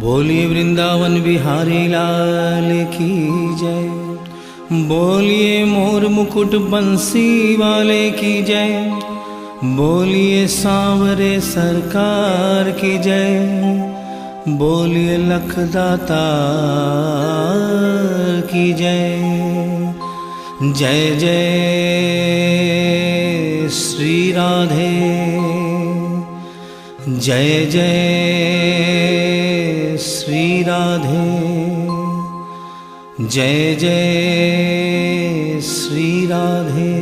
बोलिए वृंदावन बिहारी लाल की जय। बोलिए मोर मुकुट बंसी वाले की जय। बोलिए सांवरे सरकार की जय। बोलिए लखदाता की जय। जय जय श्री राधे, जय जय श्री राधे, जय जय श्री राधे।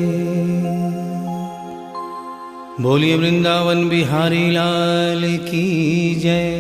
बोलिए वृंदावन बिहारी लाल की जय।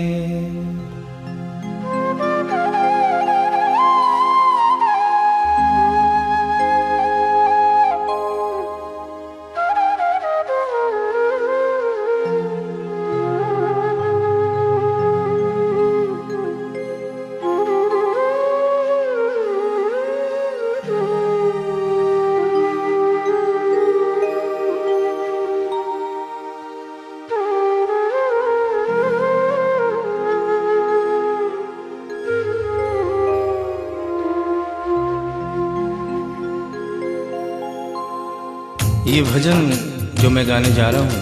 ये भजन जो मैं गाने जा रहा हूँ,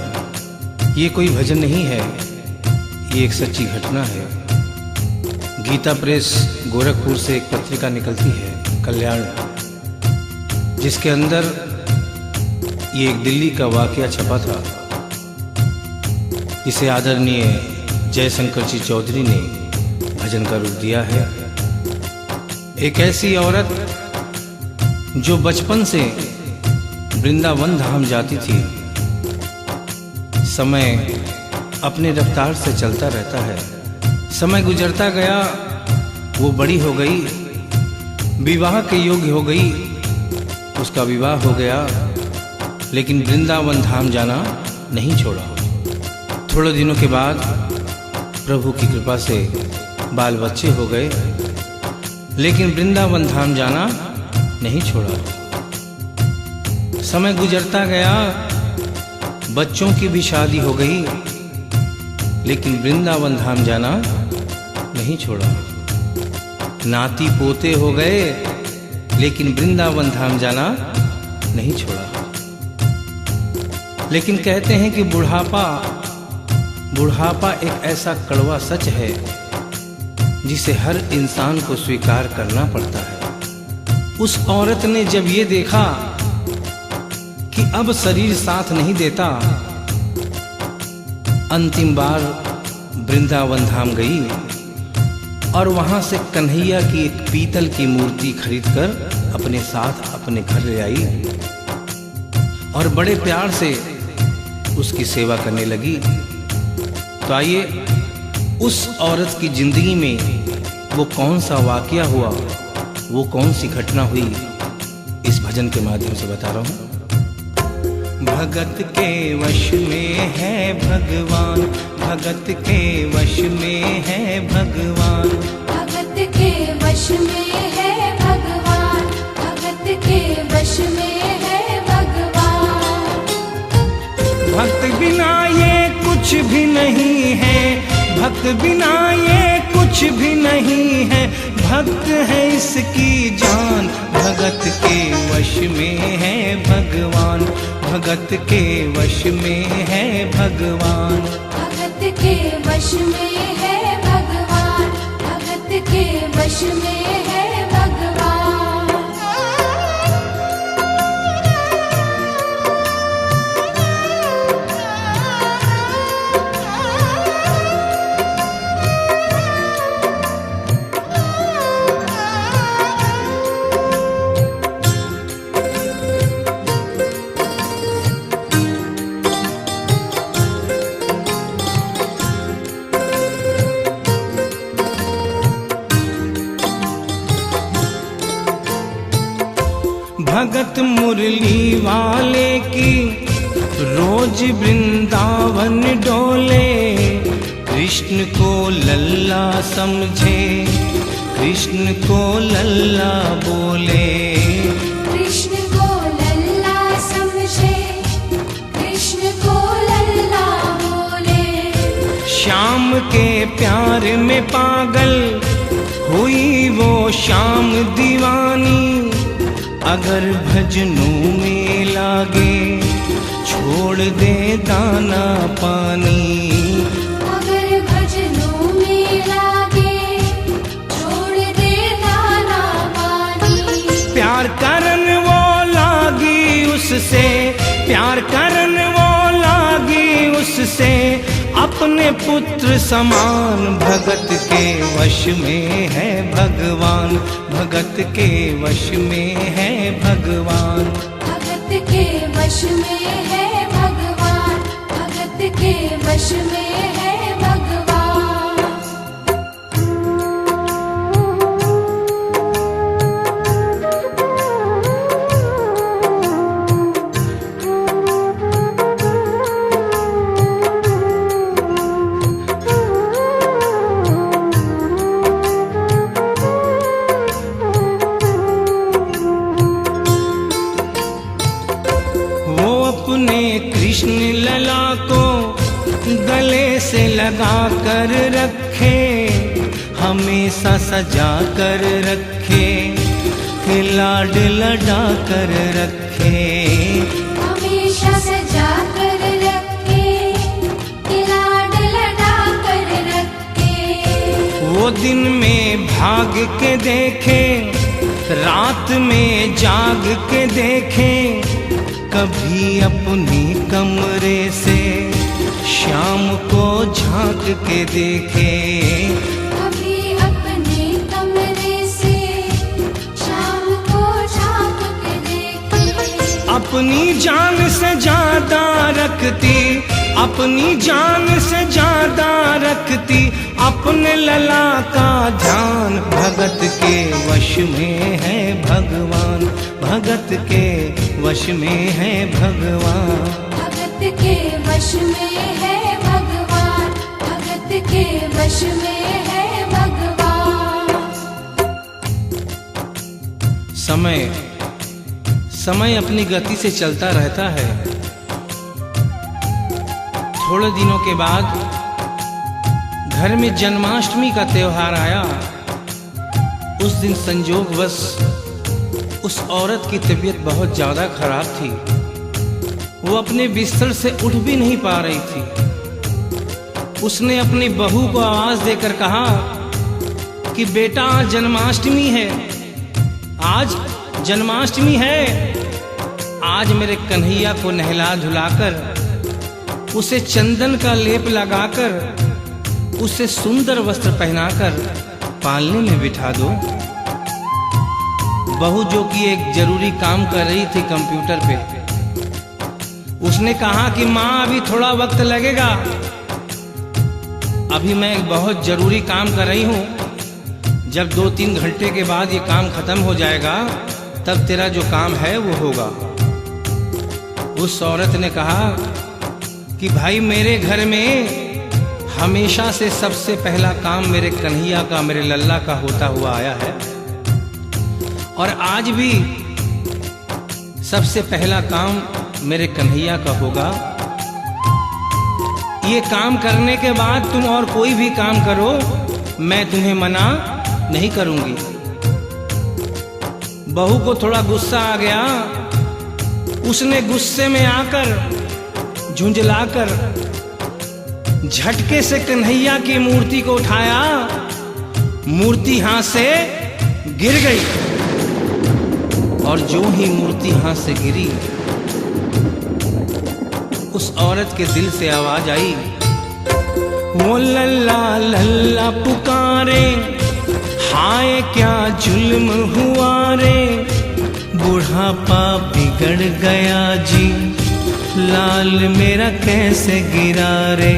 ये कोई भजन नहीं है, ये एक सच्ची घटना है। गीता प्रेस गोरखपुर से एक पत्रिका निकलती है कल्याण, जिसके अंदर ये एक दिल्ली का वाकया छपा था, जिसे आदरणीय जयशंकर जी चौधरी ने भजन का रूप दिया है। एक ऐसी औरत जो बचपन से वृंदावन धाम जाती थी, समय अपने रफ्तार से चलता रहता है। समय गुजरता गया, वो बड़ी हो गई, विवाह के योग्य हो गई, उसका विवाह हो गया, लेकिन वृंदावन धाम जाना नहीं छोड़ा। थोड़े दिनों के बाद प्रभु की कृपा से बाल बच्चे हो गए, लेकिन वृंदावन धाम जाना नहीं छोड़ा। समय गुजरता गया, बच्चों की भी शादी हो गई, लेकिन वृंदावन धाम जाना नहीं छोड़ा। नाती पोते हो गए, लेकिन वृंदावन धाम जाना नहीं छोड़ा। लेकिन कहते हैं कि बुढ़ापा एक ऐसा कड़वा सच है जिसे हर इंसान को स्वीकार करना पड़ता है। उस औरत ने जब ये देखा कि अब शरीर साथ नहीं देता, अंतिम बार वृंदावन धाम गई और वहां से कन्हैया की एक पीतल की मूर्ति खरीदकर अपने साथ अपने घर ले आई और बड़े प्यार से उसकी सेवा करने लगी। तो आइए उस औरत की जिंदगी में वो कौन सा वाकया हुआ, वो कौन सी घटना हुई, इस भजन के माध्यम से बता रहा हूं। भगत के वश में है भगवान, भगत के वश में है भगवान, भगत के वश में है भगवान, भगत के वश में है भगवान। भक्त बिना ये कुछ भी नहीं है, भक्त बिना ये कुछ भी नहीं है, भक्त है इसकी जान। भगत के वश में है भगवान, भगत के वश में है भगवान, भगत के वश में है भगवान, भगत के वश में है भगवान। भगत मुरली वाले की रोज वृंदावन डोले, कृष्ण को लल्ला समझे, कृष्ण को लल्ला बोले, कृष्ण को लल्ला समझे, कृष्ण को लल्ला बोले। श्याम के प्यार में पागल हुई वो शाम दीवानी। अगर भजनों में लागे छोड़ दे दाना पानी। अगर भजनों में लागे छोड़ दे दाना पानी। प्यार करन वो लागी उससे, प्यार करन वो लागी उससे, अपने पुत्र समान। भगत के वश में है भगवान, भगत के वश में है भगवान। भगत के वश में है भगवान, भगत के वश में है भगवान। कृष्ण लला को गले से लगा कर रखे, हमेशा सजा कर रखे, लाड लड़ा कर रखे। हमेशा सजा कर रखे, लाड लड़ा कर रखे। वो दिन में भाग के देखे, रात में जाग के देखे, कभी अपने कमरे से शाम को झांक के देखे। कभी अपने कमरे से शाम को झांक के देखे। अपनी जान से ज्यादा रखती, अपनी जान से ज्यादा रखती, अपने लला का ध्यान। भगत के वश में है भगवान, भगत के वश में है भगवान। भगत के वश में है भगवान, भगत के वश में है भगवान। समय समय अपनी गति से चलता रहता है। थोड़े दिनों के बाद घर में जन्माष्टमी का त्योहार आया। उस दिन संजोगवश उस औरत की तबीयत बहुत ज्यादा खराब थी। वो अपने बिस्तर से उठ भी नहीं पा रही थी। उसने अपनी बहू को आवाज देकर कहा कि बेटा आज जन्माष्टमी है, आज जन्माष्टमी है। आज मेरे कन्हैया को नहला धुलाकर, उसे चंदन का लेप लगाकर, उसे सुंदर वस्त्र पहनाकर पालने में बिठा दो। बहू जो कि एक जरूरी काम कर रही थी कंप्यूटर पे, उसने कहा कि माँ अभी थोड़ा वक्त लगेगा, अभी मैं एक बहुत जरूरी काम कर रही हूँ। जब 2-3 घंटे के बाद ये काम खत्म हो जाएगा तब तेरा जो काम है वो होगा। उस औरत ने कहा कि भाई मेरे घर में हमेशा से सबसे पहला काम मेरे कन्हैया का, मेरे लल्ला का होता हुआ आया है, और आज भी सबसे पहला काम मेरे कन्हैया का होगा। ये काम करने के बाद तुम और कोई भी काम करो, मैं तुम्हें मना नहीं करूंगी। बहू को थोड़ा गुस्सा आ गया। उसने गुस्से में आकर, झुंझलाकर झटके से कन्हैया की मूर्ति को उठाया। मूर्ति हाथ से गिर गई, और जो ही मूर्ति हाथ से गिरी, उस औरत के दिल से आवाज आई, वो लल्ला लल्ला पुकारे, हाय क्या जुल्म हुआ रे, बुढ़ापा बिगड़ गया जी, लाल मेरा कैसे गिरा रे।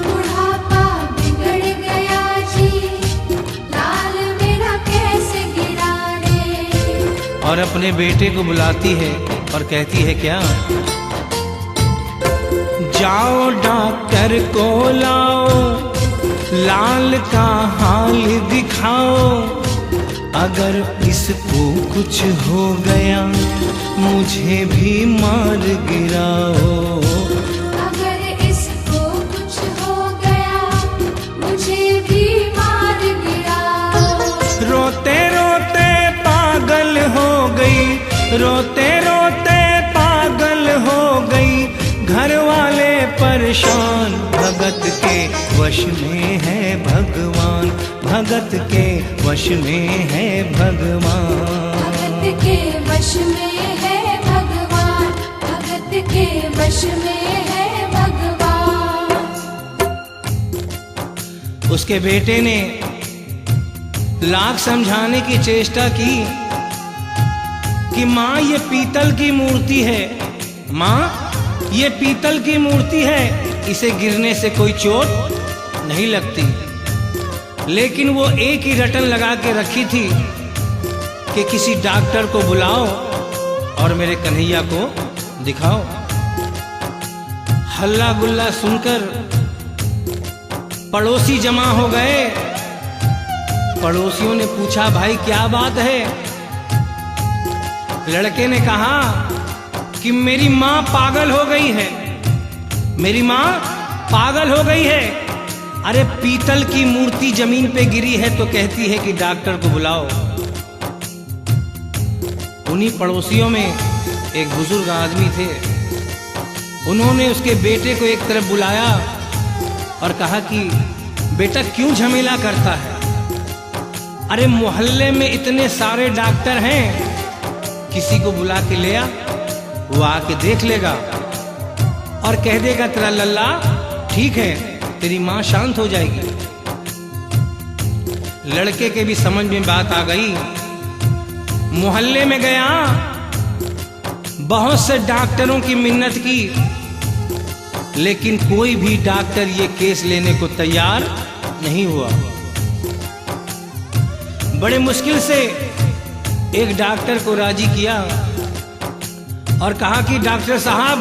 बुढ़ापा बिगड़ गया जी, लाल मेरा कैसे गिरा रे। और अपने बेटे को बुलाती है और कहती है क्या, जाओ डॉक्टर को लाओ, लाल का हाल दिखाओ, अगर इसको कुछ हो गया मुझे भी मार गिराओ। अगर इसको कुछ हो गया रोते रोते पागल हो गई, घर वाले परेशान। भगत के वश में है भगवान, भगत के वश में है भगवान। भगत के वश में है भगवान, भगत के वश में है भगवान। उसके बेटे ने लाख समझाने की चेष्टा की कि माँ ये पीतल की मूर्ति है, माँ ये पीतल की मूर्ति है, इसे गिरने से कोई चोट नहीं लगती। लेकिन वो एक ही रटन लगा के रखी थी कि किसी डॉक्टर को बुलाओ और मेरे कन्हैया को दिखाओ। हल्ला गुल्ला सुनकर पड़ोसी जमा हो गए। पड़ोसियों ने पूछा, भाई क्या बात है? लड़के ने कहा कि मेरी माँ पागल हो गई है, मेरी माँ पागल हो गई है। अरे पीतल की मूर्ति जमीन पे गिरी है तो कहती है कि डॉक्टर को बुलाओ। उन्हीं पड़ोसियों में एक बुजुर्ग आदमी थे। उन्होंने उसके बेटे को एक तरफ बुलाया और कहा कि बेटा क्यों झमेला करता है? अरे मोहल्ले में इतने सारे डॉक्टर हैं, किसी को बुला के ले आ, वो आके देख लेगा और कह देगा तेरा लल्ला ठीक है, तेरी माँ शांत हो जाएगी। लड़के के भी समझ में बात आ गई। मोहल्ले में गया, बहुत से डॉक्टरों की मिन्नत की, लेकिन कोई भी डॉक्टर ये केस लेने को तैयार नहीं हुआ। बड़े मुश्किल से एक डॉक्टर को राजी किया और कहा कि डॉक्टर साहब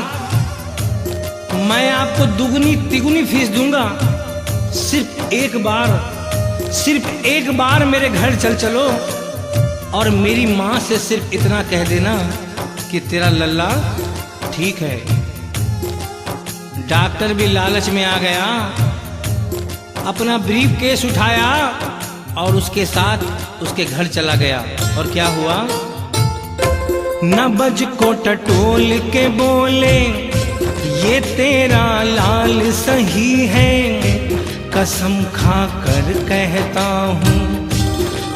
मैं आपको दुगनी तिगुनी फीस दूंगा, सिर्फ एक बार मेरे घर चलो और मेरी माँ से सिर्फ इतना कह देना कि तेरा लल्ला ठीक है। डॉक्टर भी लालच में आ गया, अपना ब्रीफ केस उठाया और उसके साथ उसके घर चला गया। और क्या हुआ? नबज को टटोल के बोले, ये तेरा लाल सही है, कसम खा कर कहता हूँ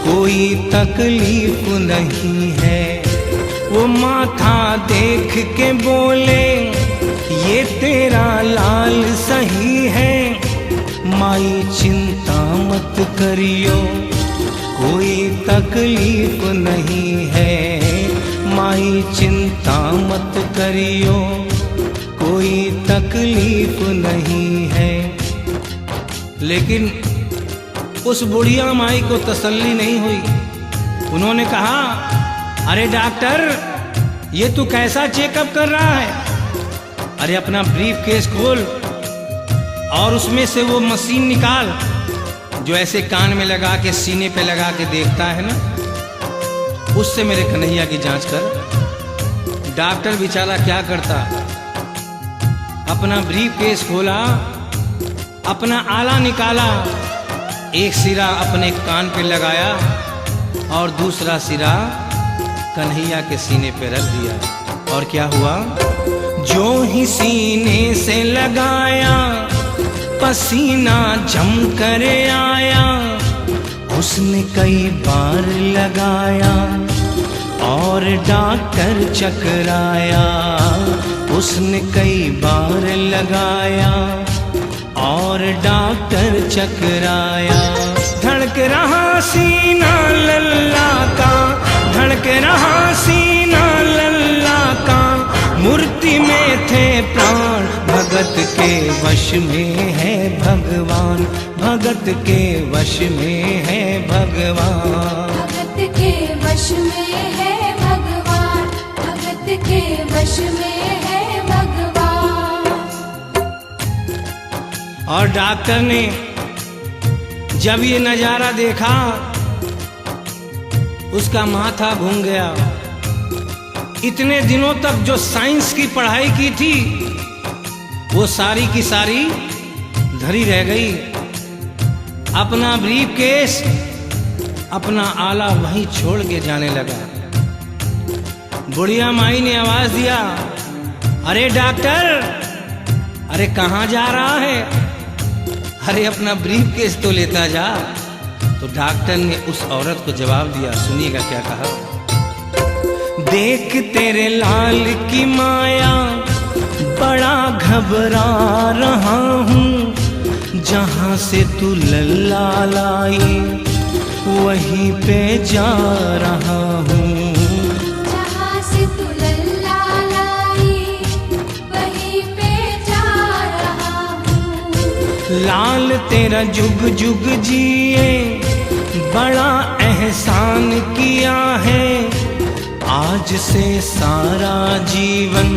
कोई तकलीफ नहीं है। वो माथा देख के बोले, ये तेरा लाल सही है, माई चिंता मत करियो कोई तकलीफ नहीं है, माई चिंता मत करियो कोई तकलीफ नहीं है। लेकिन उस बुढ़िया माई को तसल्ली नहीं हुई। उन्होंने कहा, अरे डॉक्टर ये तू कैसा चेकअप कर रहा है? अरे अपना ब्रीफ केस खोल और उसमें से वो मशीन निकाल जो ऐसे कान में लगा के सीने पे लगा के देखता है ना, उससे मेरे कन्हैया की जांच कर। डॉक्टर बेचारा क्या करता, अपना ब्रीफ केस खोला, अपना आला निकाला, एक सिरा अपने कान पे लगाया और दूसरा सिरा कन्हैया के सीने पे रख दिया। और क्या हुआ? जो ही सीने से लगाया पसीना जम कर आया, उसने कई बार लगाया और डॉक्टर चकराया, उसने कई बार लगाया और डॉक्टर चकराया। धड़क रहा सीना लल्ला का, धड़क रहा सीना लल्ला का, मूर्ति में थे प्राण, भगत के वश में है भगवान, भगत के वश में है भगवान। भगत के वश में है भगवान, भगत के वश में है भगवान। और डॉक्टर ने जब ये नजारा देखा, उसका माथा घूम गया। इतने दिनों तक जो साइंस की पढ़ाई की थी वो सारी की सारी धरी रह गई। अपना ब्रीफ केस, अपना आला वहीं छोड़ के जाने लगा। बुढ़िया माई ने आवाज दिया, अरे डॉक्टर, अरे कहाँ जा रहा है? अरे अपना ब्रीफ केस तो लेता जा। तो डॉक्टर ने उस औरत को जवाब दिया, सुनिएगा क्या कहा। देख तेरे लाल की माया बड़ा घबरा रहा हूँ, जहाँ से तू लल्ला लाई वहीं पे जा रहा हूँ। जहाँ से तू लल्ला लाई वहीं पे जा रहा हूँ। लाल तेरा जुग जुग जिए बड़ा एहसान किया है, आज से सारा जीवन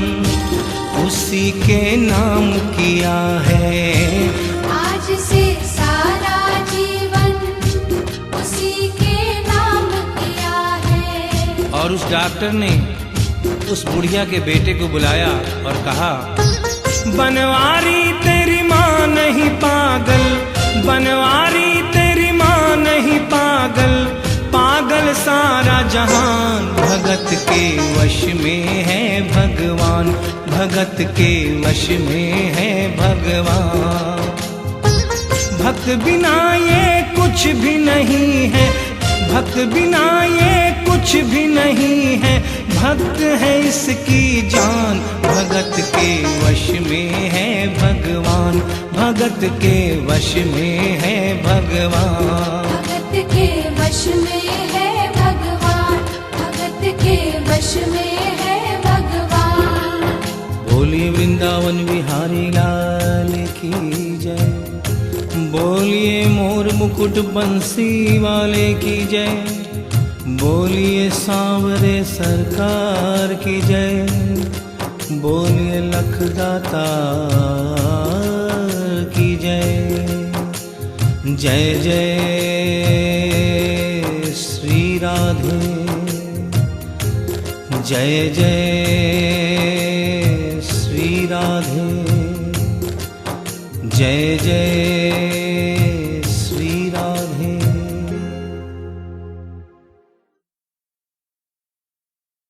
उसी के नाम किया है। आज से सारा जीवन उसी के नाम किया है। और उस डॉक्टर ने उस बुढ़िया के बेटे को बुलाया और कहा, बनवारी तेरी माँ नहीं पागल, बनवारी तेरी माँ नहीं पागल, पागल सारा जहान, भगत के वश में है भगवान, भगत के वश में है भगवान। भक्त बिना ये कुछ भी नहीं है, भक्त बिना ये कुछ भी नहीं है, भक्त है इसकी जान, भगत के वश में है भगवान, भगत के वश में है भगवान। भगत के वश में है भगवान, भगत के वश में है भगवान। बोलिए वृंदावन बिहारी लाल की जय, बोलिए मोर मुकुट बंसी वाले की जय, बोलिए सांवरे सरकार की जय, बोलिए लखदाता की जय। जय जय श्री राधे, जय जय श्री राधे, जय जय